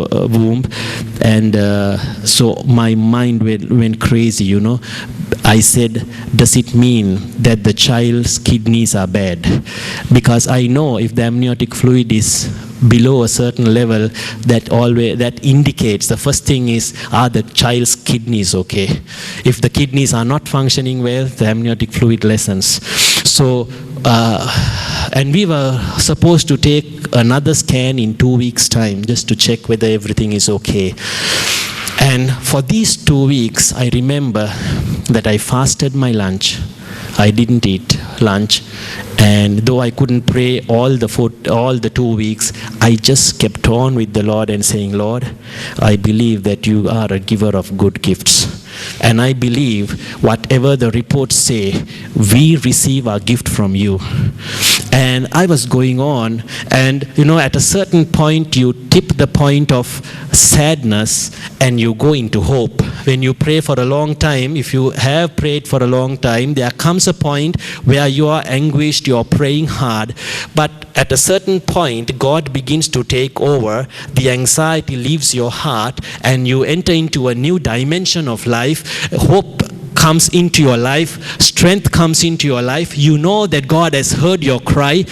the womb, and so my mind went crazy, you know. I said, does it mean that the child's kidneys are bad? Because I know if the amniotic fluid is below a certain level, that indicates, the first thing is, are the child's kidneys okay? If the kidneys are not functioning well, the amniotic fluid lessens. So, and we were supposed to take another scan in 2 weeks' time just to check whether everything is okay. And for these 2 weeks, I remember that I fasted my lunch. I didn't eat lunch, and though I couldn't pray all the 2 weeks, I just kept on with the Lord and saying, Lord, I believe that you are a giver of good gifts. And I believe whatever the reports say, we receive our gift from you. And I was going on, and you know, at a certain point you tip the point of sadness and you go into hope. When you pray for a long time, if you have prayed for a long time, there comes a point where you are anguished, you are praying hard, but at a certain point God begins to take over, the anxiety leaves your heart, and you enter into a new dimension of life. Hope comes into your life, strength comes into your life. You know that God has heard your cry,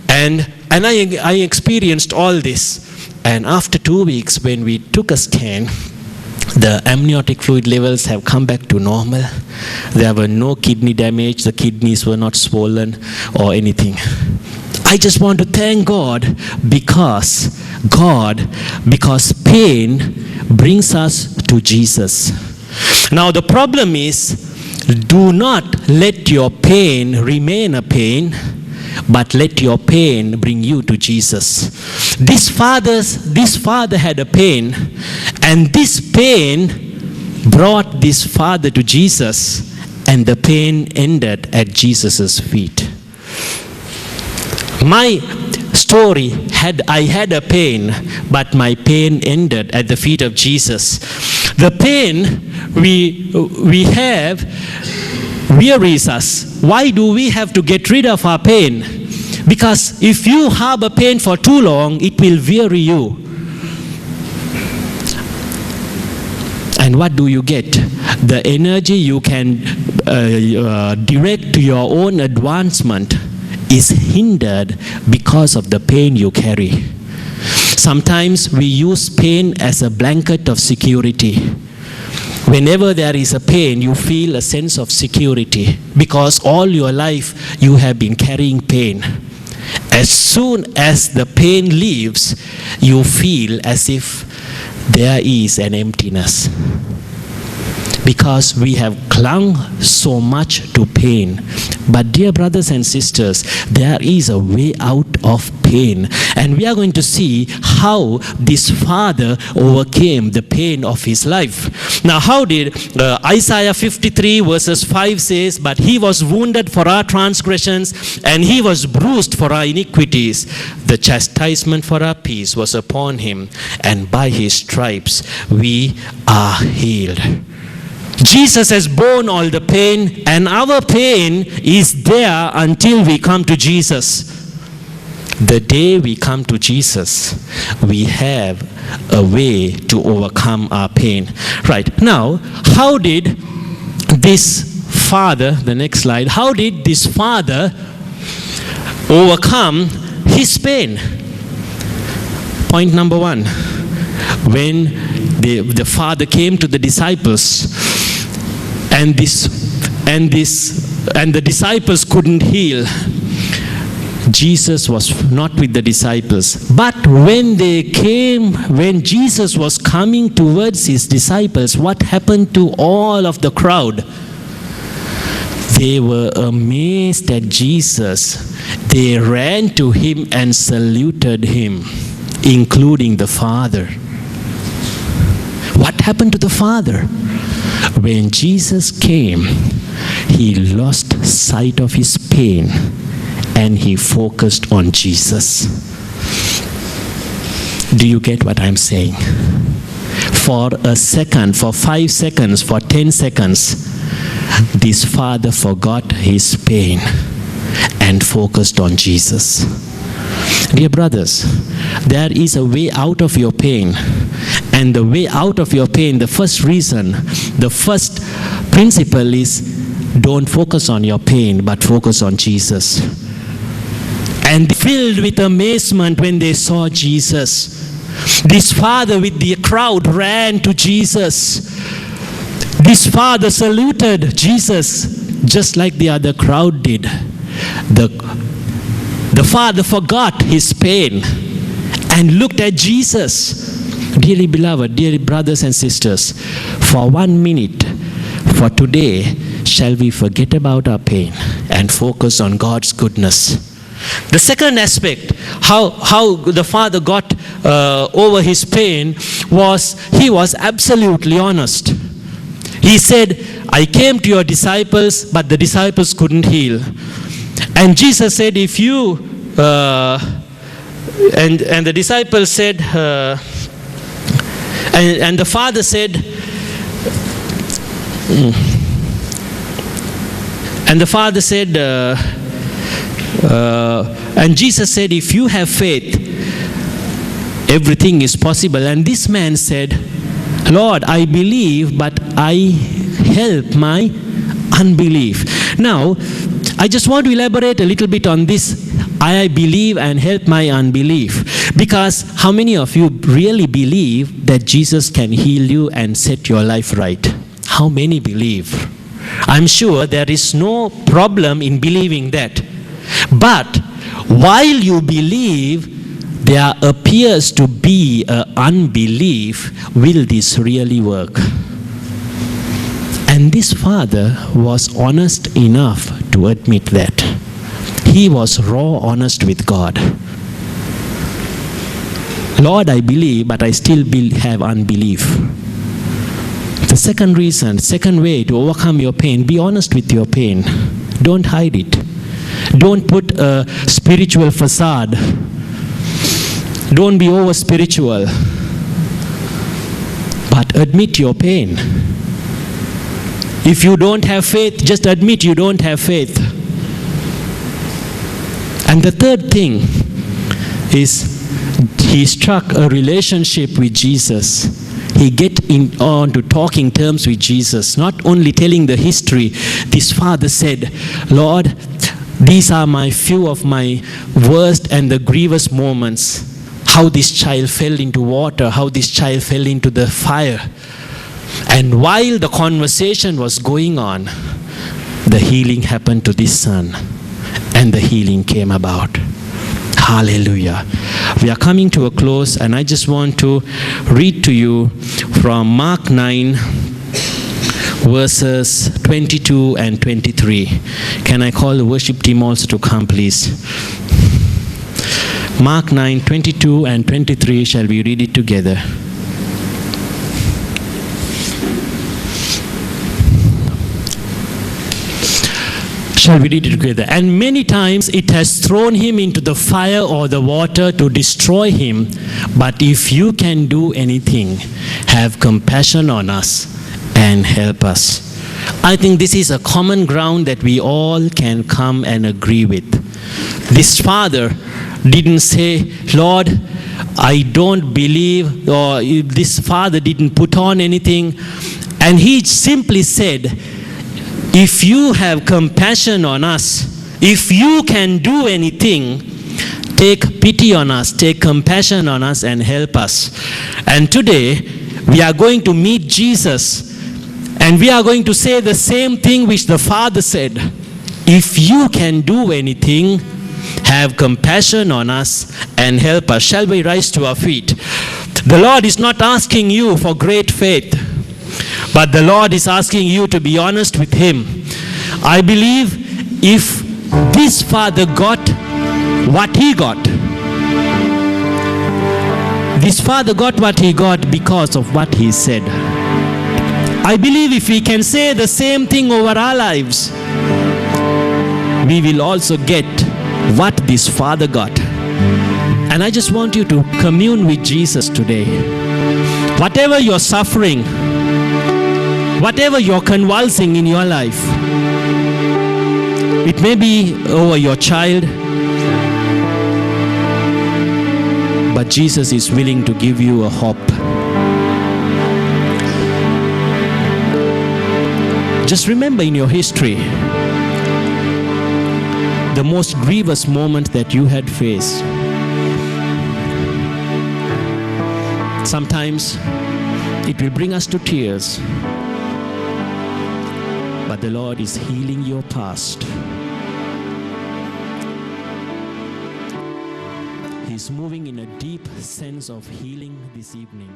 and I experienced all this. And after 2 weeks, when we took a scan, the amniotic fluid levels have come back to normal. There were no kidney damage, the kidneys were not swollen or anything. I just want to thank God because pain brings us to Jesus. Now the problem is, do not let your pain remain a pain, but let your pain bring you to Jesus. This father had a pain, and this pain brought this father to Jesus, and the pain ended at Jesus' feet. My story I had a pain, but my pain ended at the feet of Jesus. The pain we have wearies us. Why do we have to get rid of our pain? Because if you harbor pain for too long, it will weary you. And what do you get? The energy you can direct to your own advancement is hindered because of the pain you carry. Sometimes we use pain as a blanket of security. Whenever there is a pain, you feel a sense of security because all your life you have been carrying pain. As soon as the pain leaves, you feel as if there is an emptiness. Because we have clung so much to pain. But dear brothers and sisters, there is a way out of pain. And we are going to see how this father overcame the pain of his life. Now how did Isaiah 53 verses 5 says, but he was wounded for our transgressions, and he was bruised for our iniquities. The chastisement for our peace was upon him, and by his stripes we are healed. Jesus has borne all the pain, and our pain is there until we come to Jesus. The day we come to Jesus, we have a way to overcome our pain. Right, now, how did this father, the next slide, how did this father overcome his pain? Point number one, when the father came to the disciples, and the disciples couldn't heal. Jesus was not with the disciples. But when Jesus was coming towards his disciples, what happened to all of the crowd? They were amazed at Jesus. They ran to him and saluted him, including the Father. What happened to the Father? When Jesus came, he lost sight of his pain and he focused on Jesus. Do you get what I'm saying? For a second, for 5 seconds, for 10 seconds, this father forgot his pain and focused on Jesus. Dear brothers, there is a way out of your pain. And the way out of your pain, the first reason, the first principle is don't focus on your pain, but focus on Jesus. And filled with amazement when they saw Jesus. This father with the crowd ran to Jesus. This father saluted Jesus just like the other crowd did. The father forgot his pain and looked at Jesus. Dearly beloved, dear brothers and sisters, for 1 minute, for today, shall we forget about our pain and focus on God's goodness. The second aspect, how the father got over his pain, was he was absolutely honest. He said, I came to your disciples, but the disciples couldn't heal. And Jesus said, if you, and the disciples said, and the father said, and the father said, and Jesus said, if you have faith, everything is possible. And this man said, Lord, I believe, but I help my unbelief. Now, I just want to elaborate a little bit on this. I believe and help my unbelief. Because how many of you really believe that Jesus can heal you and set your life right? How many believe? I'm sure there is no problem in believing that. But while you believe, there appears to be an unbelief. Will this really work? And this father was honest enough to admit that. He was raw honest with God. Lord, I believe, but I still have unbelief. The second reason, second way to overcome your pain, be honest with your pain. Don't hide it. Don't put a spiritual facade. Don't be over spiritual. But admit your pain. If you don't have faith, just admit you don't have faith. And the third thing is he struck a relationship with Jesus. He get on to talking terms with Jesus, not only telling the history. This father said, Lord, these are my few of my worst and the grievous moments. How this child fell into water, how this child fell into the fire. And while the conversation was going on, the healing happened to this son. And the healing came about. Hallelujah. We are coming to a close, and I just want to read to you from Mark 9, verses 22 and 23. Can I call the worship team also to come, please? Mark 9, 22 and 23. Shall we read it together? Shall we read it together? And many times it has thrown him into the fire or the water to destroy him. But if you can do anything, have compassion on us and help us. I think this is a common ground that we all can come and agree with. This father didn't say, Lord, I don't believe, or this father didn't put on anything. And he simply said, if you have compassion on us, if you can do anything, take pity on us, take compassion on us and help us. And today, we are going to meet Jesus, and we are going to say the same thing which the Father said. If you can do anything, have compassion on us and help us. Shall we rise to our feet? The Lord is not asking you for great faith, but the Lord is asking you to be honest with Him. I believe if this father got what he got, this father got what he got because of what he said. I believe if we can say the same thing over our lives, we will also get what this father got. And I just want you to commune with Jesus today. Whatever you're suffering, whatever you're convulsing in your life, it may be over your child, but Jesus is willing to give you a hope. Just remember in your history the most grievous moment that you had faced. Sometimes it will bring us to tears, but the Lord is healing your past. He's moving in a deep sense of healing this evening.